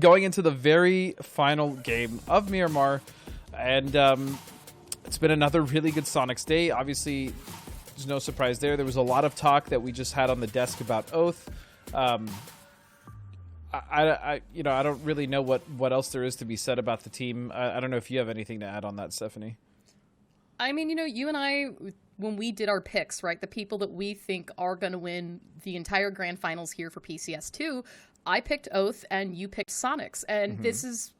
Going into the very final game of Miramar, and it's been another really good Sonics day. Obviously, there's no surprise there. There was a lot of talk that we just had on the desk about Oath. I don't really know what else there is to be said about the team. I don't know if you have anything to add on that, Stephanie. I mean, you and I, when we did our picks, right, the people that we think are going to win the entire grand finals here for PCS2, I picked Oath and you picked Sonics. And this is,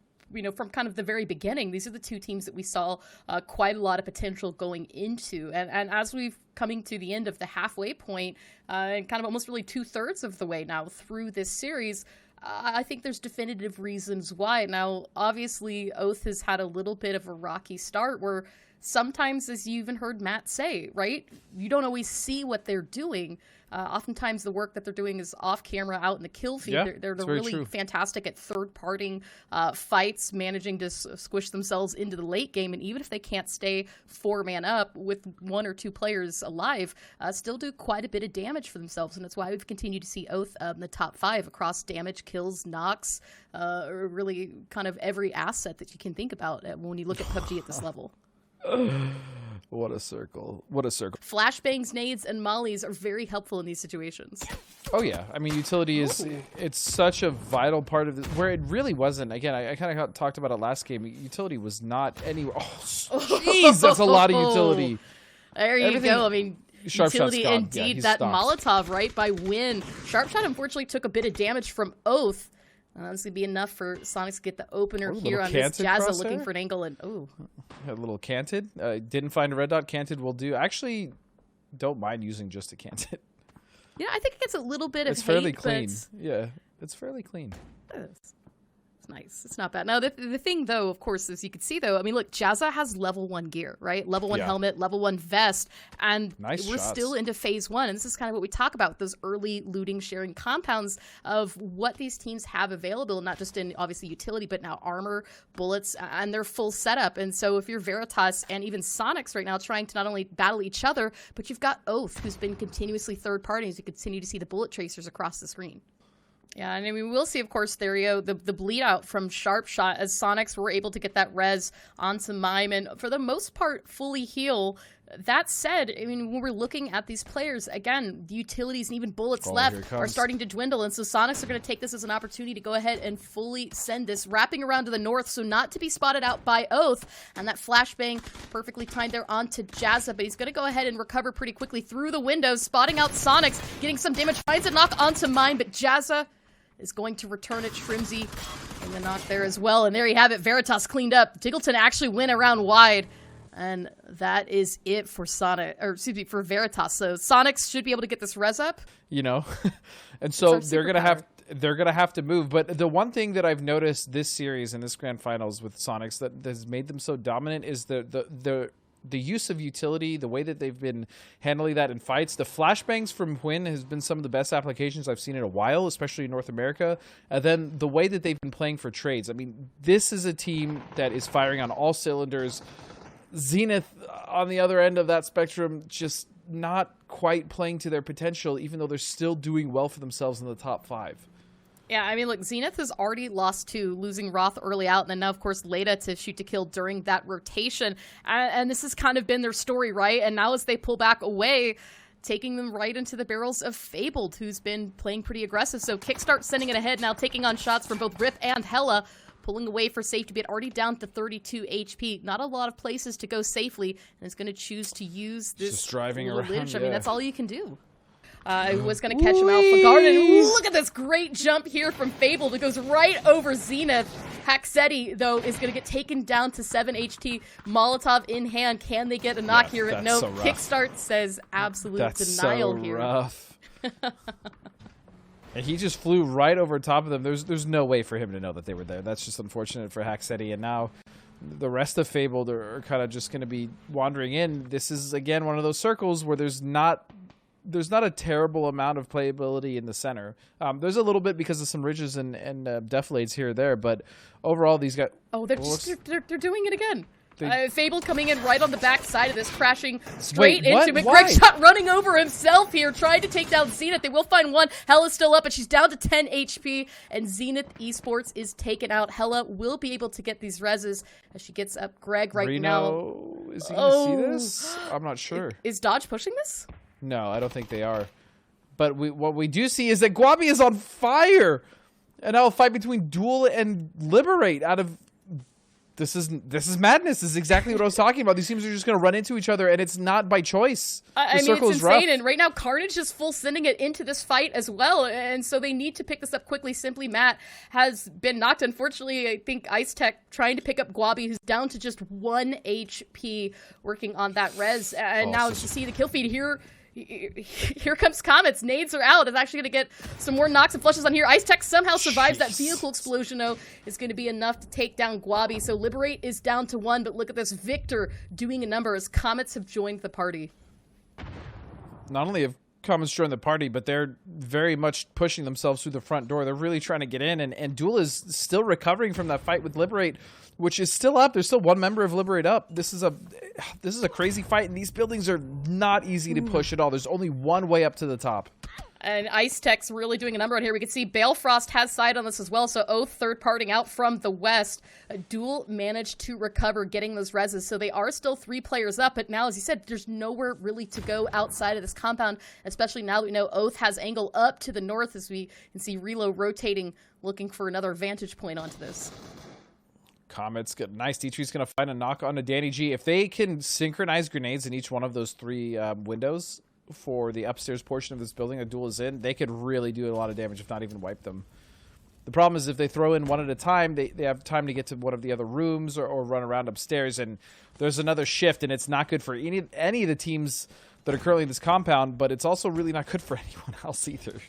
from kind of the very beginning, these are the two teams that we saw quite a lot of potential going into. And as we've coming to the end of the halfway point, and kind of almost really 2/3 of the way now through this series, I think there's definitive reasons why. Now, obviously, Oath has had a little bit of a rocky start where sometimes, as you even heard Matt say, right, you don't always see what they're doing. Oftentimes the work that they're doing is off camera out in the kill feed. Yeah, they're really fantastic at third-parting fights, managing to squish themselves into the late game. And even if they can't stay 4-man up with 1 or 2 players alive, still do quite a bit of damage for themselves. And that's why we've continued to see Oath in the top 5 across damage, kills, knocks, really kind of every asset that you can think about when you look at PUBG at this level. What a circle. What a circle. Flashbangs, nades, and mollies are very helpful in these situations. Oh, yeah. I mean, utility is, it's such a vital part of this, where it really wasn't. Again, I kind of talked about it last game. Utility was not anywhere. Oh, jeez, that's a lot of utility. There you go. I mean, utility gone. indeed. Yeah, that stopped. Molotov, right, by Win. Sharpshot unfortunately took a bit of damage from Oath. This would be enough for Sonics to get the opener here on this Jazza looking for an angle. And a little canted. Didn't find a red dot. Canted will do. Actually, don't mind using just a canted. Yeah, I think it gets a little bit of It's fairly hate, clean. Yeah, it's fairly clean. It's nice. It's not bad. Now, the thing, though, of course, as you can see, though, I mean, look, Jazza has level 1 gear, right? Level 1 helmet, level 1 vest, and we're still into phase 1. And this is kind of what we talk about, those early looting, sharing compounds of what these teams have available, not just in, obviously, utility, but now armor, bullets, and their full setup. And so if you're Veritas and even Sonics right now trying to not only battle each other, but you've got Oath, who's been continuously third party as you continue to see the bullet tracers across the screen. Yeah, and I mean, we'll see, of course, Therio, the bleed out from Sharpshot as Sonics were able to get that res onto Mime and, for the most part, fully heal. That said, I mean, when we're looking at these players, again, the utilities and even bullets left are starting to dwindle, and so Sonics are going to take this as an opportunity to go ahead and fully send this, wrapping around to the north, so not to be spotted out by Oath, and that flashbang perfectly timed there onto Jazza, but he's going to go ahead and recover pretty quickly through the windows, spotting out Sonics, getting some damage, finds a knock onto Mime, but Jazza is going to return it. Shrimsy in the knock there as well. And there you have it. Veritas cleaned up. Diggleton actually went around wide. And that is it for for Veritas. So Sonics should be able to get this res up. And so they're gonna have to move. But the one thing that I've noticed this series and this grand finals with Sonics that has made them so dominant is the use of utility, the way that they've been handling that in fights. The flashbangs from Hwin has been some of the best applications I've seen in a while, especially in North America. And then the way that they've been playing for trades. I mean, this is a team that is firing on all cylinders. Zenith on the other end of that spectrum, just not quite playing to their potential, even though they're still doing well for themselves in the top 5. Yeah, I mean, look, Zenith has already lost to losing Roth early out, and then now, of course, Leda to shoot to kill during that rotation. And this has kind of been their story, right? And now as they pull back away, taking them right into the barrels of Fabled, who's been playing pretty aggressive. So Kickstart sending it ahead, now taking on shots from both Rip and Hella, pulling away for safety, but already down to 32 HP. Not a lot of places to go safely, and it's going to choose to use this just driving around. Lidge. I mean, that's all you can do. Was going to catch him out for guard. And look at this great jump here from Fable that goes right over Zenith. Haxetti, though, is going to get taken down to 7 HP. Molotov in hand. Can they get a knock here? No. So Kickstart says absolute denial here. Rough. And he just flew right over top of them. There's no way for him to know that they were there. That's just unfortunate for Haxetti. And now the rest of Fabled are kind of just going to be wandering in. This is, again, one of those circles where there's not a terrible amount of playability in the center. There's a little bit because of some ridges and defilades here or there, but overall these guys... Oh, they're doing it again. Fable coming in right on the back side of this, crashing straight into it. Why? Greg Shot running over himself here, trying to take down Zenith. They will find one. Hella's still up, but she's down to 10 HP, and Zenith Esports is taken out. Hella will be able to get these reses as she gets up Greg right now. Is he going to see this? I'm not sure. Is Dodge pushing this? No, I don't think they are. But what we do see is that Guabi is on fire, and now a fight between Duel and Liberate out of. This is madness. This is exactly what I was talking about. These teams are just going to run into each other, and it's not by choice. I mean, it's insane. And right now, Carnage is full sending it into this fight as well, and so they need to pick this up quickly. Simply Matt has been knocked. Unfortunately, I think Ice Tech trying to pick up Guabi, who's down to just 1 HP, working on that res. And now, as you see the kill feed here. Here comes Comets. Nades are out. It's actually going to get some more knocks and flushes on here. Ice Tech somehow survives that vehicle explosion, though. It's going to be enough to take down Guabi. So Liberate is down to 1, but look at this. Victor doing a number as Comets have joined the party. Not only have Comets joined the party, but they're very much pushing themselves through the front door. They're really trying to get in, and Duel is still recovering from that fight with Liberate, which is still up. There's still one member of Liberate up. This is a crazy fight, and these buildings are not easy to push at all. There's only one way up to the top. And Ice Tech's really doing a number on here. We can see Balefrost has side on this as well. So Oath third parting out from the west. Duel managed to recover getting those reses. So they are still 3 players up. But now, as you said, there's nowhere really to go outside of this compound, especially now that we know Oath has angle up to the north, as we can see Relo rotating, looking for another vantage point onto this. Comets get nice. D3's going to find a knock on to Danny G. If they can synchronize grenades in each one of those 3 windows for the upstairs portion of this building that Duel is in, they could really do a lot of damage, if not even wipe them. The problem is if they throw in one at a time, they have time to get to one of the other rooms or run around upstairs, and there's another shift, and it's not good for any of the teams that are currently in this compound, but it's also really not good for anyone else either.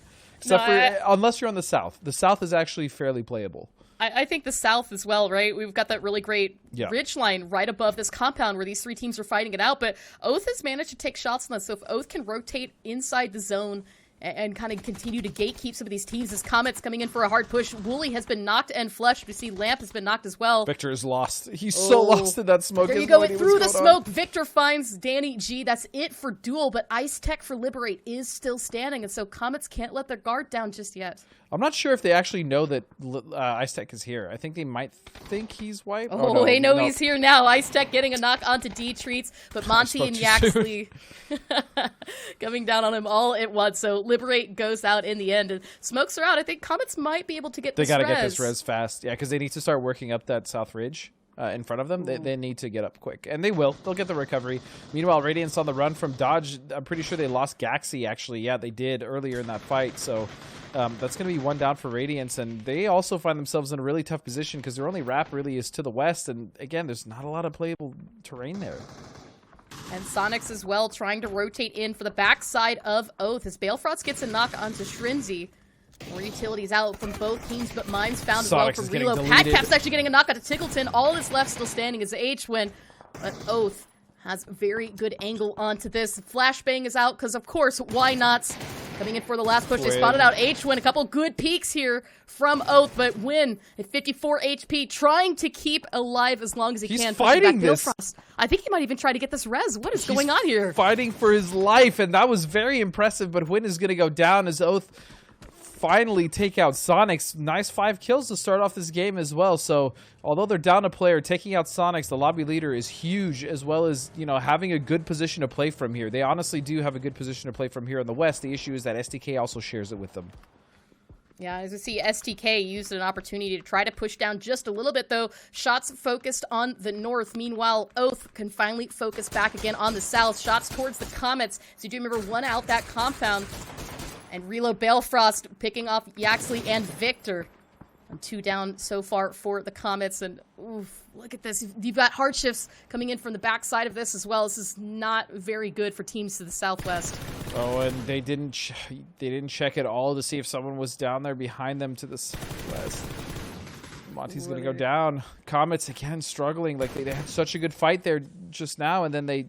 Unless you're on the south. The south is actually fairly playable. I think the south as well, right? We've got that really great ridge line right above this compound where these 3 teams are fighting it out, but Oath has managed to take shots on this, so if Oath can rotate inside the zone and kind of continue to gatekeep some of these teams as Comet's coming in for a hard push. Wooly has been knocked and flushed. We see Lamp has been knocked as well. Victor is lost. He's so lost in that smoke. There you go. Through the smoke, Victor finds Danny G. That's it for Duel, but Ice Tech for Liberate is still standing, and so Comets can't let their guard down just yet. I'm not sure if they actually know that Ice Tech is here. I think they might think he's white. No, they know he's here now. Ice Tech getting a knock onto D-Treats, but Monty and Yaxley coming down on him all at once. So Liberate goes out in the end, and smokes are out. I think Comets might be able to get this res. They got to get this res fast. Yeah, because they need to start working up that South Ridge. In front of them. They need to get up quick. And they will. They'll get the recovery. Meanwhile, Radiant's on the run from Dodge. I'm pretty sure they lost Gaxi, actually. Yeah, they did earlier in that fight. So that's going to be 1 down for Radiance. And they also find themselves in a really tough position because their only wrap really is to the west. And again, there's not a lot of playable terrain there. And Sonics as well trying to rotate in for the backside of Oath as Balefrost gets a knock onto Shrinzy. More utilities out from both teams, but mines found as well from Relo. Padcap's actually getting a knock out to Tickleton. All that's left still standing is H-Win, but Oath has very good angle onto this. Flashbang is out because, of course, why not? Coming in for the last push. They spotted out H-Win. A couple good peeks here from Oath, but Win at 54 HP, trying to keep alive as long as he can. He's fighting this. I think he might even try to get this res. What is going on here? Fighting for his life, and that was very impressive, but Win is going to go down as Oath finally take out Sonics. Nice 5 kills to start off this game as well. So although they're down a player, taking out Sonics, the lobby leader, is huge, as well as, you know, having a good position to play from here. They honestly do have a good position to play from here in the west. The issue is that STK also shares it with them. Yeah, as we see, STK used an opportunity to try to push down just a little bit, though. Shots focused on the north. Meanwhile, Oath can finally focus back again on the south. Shots towards the Comets. So you do remember 1 out that compound. And Relo Balefrost picking off Yaxley and Victor. And 2 down so far for the Comets. And oof, look at this. You've got hardships coming in from the backside of this as well. This is not very good for teams to the southwest. Oh, and they didn't check at all to see if someone was down there behind them to the southwest. Monty's going to go down. Comets again struggling. Like they had such a good fight there just now, and then they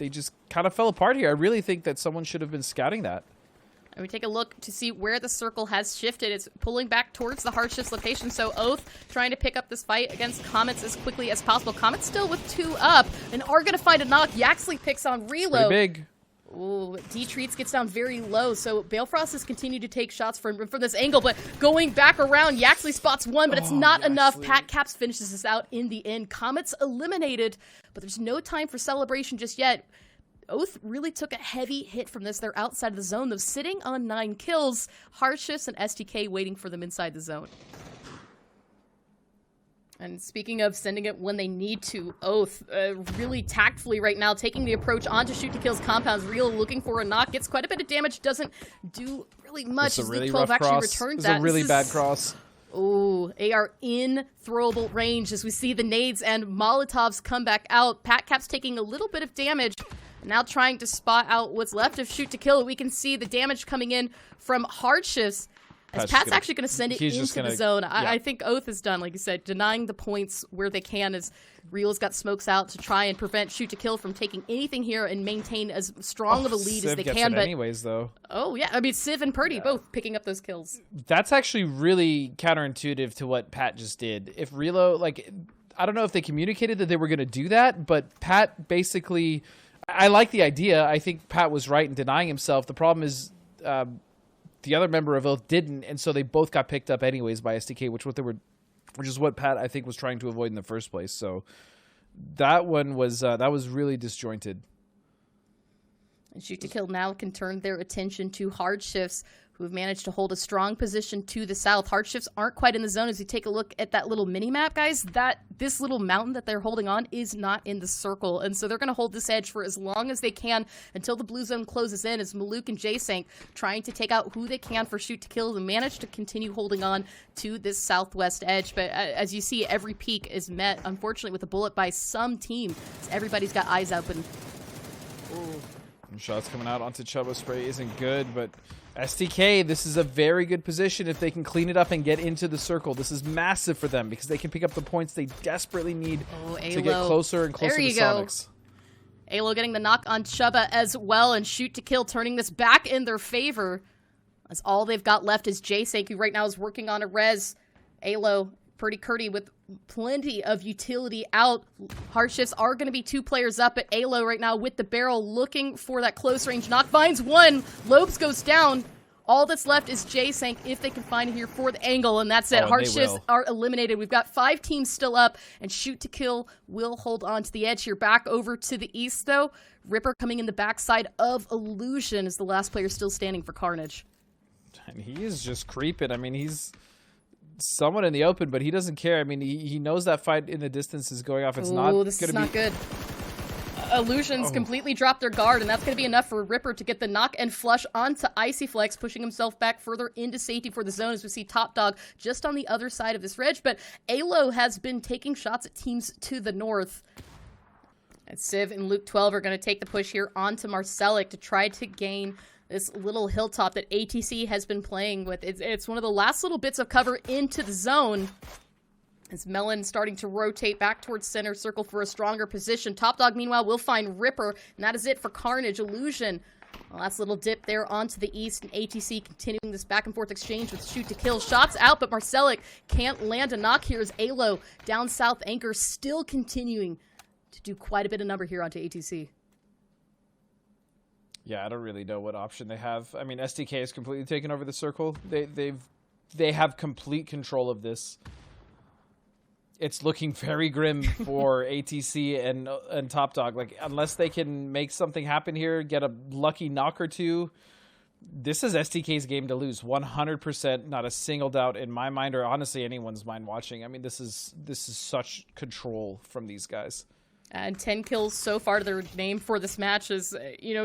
just kind of fell apart here. I really think that someone should have been scouting that. And we take a look to see where the circle has shifted. It's pulling back towards the Hardshift's location. So Oath trying to pick up this fight against Comets as quickly as possible. Comets still with 2 up and are going to find a knock. Yaxley picks on Reload. Pretty big. Ooh, D-Treats gets down very low, so Balefrost has continued to take shots from this angle, but going back around, Yaxley spots one, but it's not enough. Pat Caps finishes this out in the end. Comets eliminated, but there's no time for celebration just yet. Oath really took a heavy hit from this. They're outside of the zone, though, sitting on 9 kills. Hardshift's and STK waiting for them inside the zone. And speaking of sending it when they need to, Oath really tactfully right now taking the approach onto Shoot to Kill's compounds. Real looking for a knock, gets quite a bit of damage, doesn't do really much. It's a really 12 rough actually cross. returns It's that. a really bad cross. Oh, they are in throwable range as we see the nades and Molotovs come back out. Pat Cap's taking a little bit of damage. Now trying to spot out what's left of Shoot to Kill. We can see the damage coming in from Hardshift's. As Pat's actually going to send it into the zone. Yeah. I think Oath is done, like you said, denying the points where they can as Real's got smokes out to try and prevent Shoot to Kill from taking anything here and maintain as strong of a lead as they can. But anyways, though. Oh, yeah. I mean, Civ and Purdy both picking up those kills. That's actually really counterintuitive to what Pat just did. If Relo, like, I don't know if they communicated that they were going to do that, but Pat basically, I like the idea. I think Pat was right in denying himself. The problem is, the other member of Oath didn't, and so they both got picked up anyways by STK, which is what Pat I think was trying to avoid in the first place. So that one was really disjointed. And Shoot to Kill now can turn their attention to Hardshift's, who have managed to hold a strong position to the south. Hardshift's aren't quite in the zone. As you take a look at that little mini-map, guys, this little mountain that they're holding on is not in the circle. And so they're going to hold this edge for as long as they can until the blue zone closes in, as Maluk and J-Sank trying to take out who they can for Shoot to Kill and manage to continue holding on to this southwest edge. But as you see, every peak is met, unfortunately, with a bullet by some team. Everybody's got eyes open. Ooh. Shots coming out onto Chubba Spray isn't good, but STK, this is a very good position if they can clean it up and get into the circle. This is massive for them because they can pick up the points they desperately need to get closer and closer to Sonics. Alo getting the knock on Chubba as well, and Shoot to Kill turning this back in their favor. As all they've got left is J-Sank, who right now is working on a res. Alo, Purdy Curdy with plenty of utility out. Hardshift's are going to be 2 players up, but Alo right now with the barrel looking for that close range knock. Finds one. Lobes goes down. All that's left is J-Sank if they can find him here for the angle, and that's it. Hardshift's are eliminated. We've got 5 teams still up, and Shoot to Kill will hold on to the edge here. Back over to the east, though. Ripper coming in the backside of Illusion is the last player still standing for Carnage. And he is just creeping. I mean, he's someone in the open, but he doesn't care. I mean, he knows that fight in the distance is going off. It's this is not good. Illusions completely dropped their guard, and that's going to be enough for Ripper to get the knock and flush onto Icy Flex, pushing himself back further into safety for the zone as we see Top Dog just on the other side of this ridge. But Alo has been taking shots at teams to the north. And Civ and Luke 12 are going to take the push here onto Marcelic to try to gain this little hilltop that ATC has been playing with. It's one of the last little bits of cover into the zone. As Melon starting to rotate back towards center circle for a stronger position. Top Dog, meanwhile, will find Ripper, and that is it for Carnage. Illusion. Last little dip there onto the east, and ATC continuing this back and forth exchange with Shoot to Kill. Shots out, but Marcelic can't land a knock here as Alo down south anchor still continuing to do quite a bit of number here onto ATC. Yeah, I don't really know what option they have. I mean, STK has completely taken over the circle. They have complete control of this. It's looking very grim for ATC and Top Dog. Like, unless they can make something happen here, get a lucky knock or two, this is STK's game to lose. 100%, not a single doubt in my mind, or honestly anyone's mind watching. I mean, this is such control from these guys. And 10 kills so far to their name for this match is,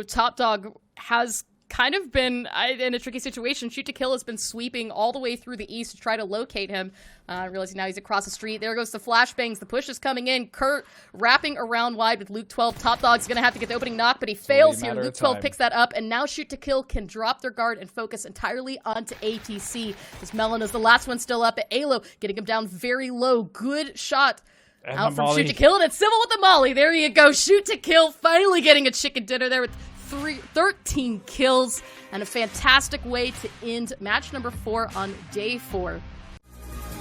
Top Dog has kind of been in a tricky situation. Shoot to Kill has been sweeping all the way through the east to try to locate him. Realizing now he's across the street. There goes the flashbangs. The push is coming in. Kurt wrapping around wide with Luke 12. Top Dog's going to have to get the opening knock, but he fails here. Luke 12 picks that up, and now Shoot to Kill can drop their guard and focus entirely onto ATC. As Melon is the last one still up at Alo, getting him down very low. Good shot. And out from Shoot to Kill, and it's Civil with the Molly. There you go. Shoot to Kill finally getting a chicken dinner there with 13 kills, and a fantastic way to end match number 4 on day 4.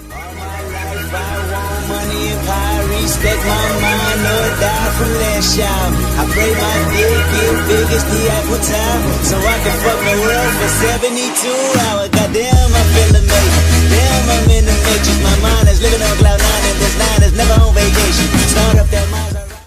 All my life I want money and power, respect my mind, or die from last shot. I pray my dick get big as the Apple Tower, so I can fuck the world for 72 hours. Goddamn, I feel amazing. Damn, I'm in the matrix, my mind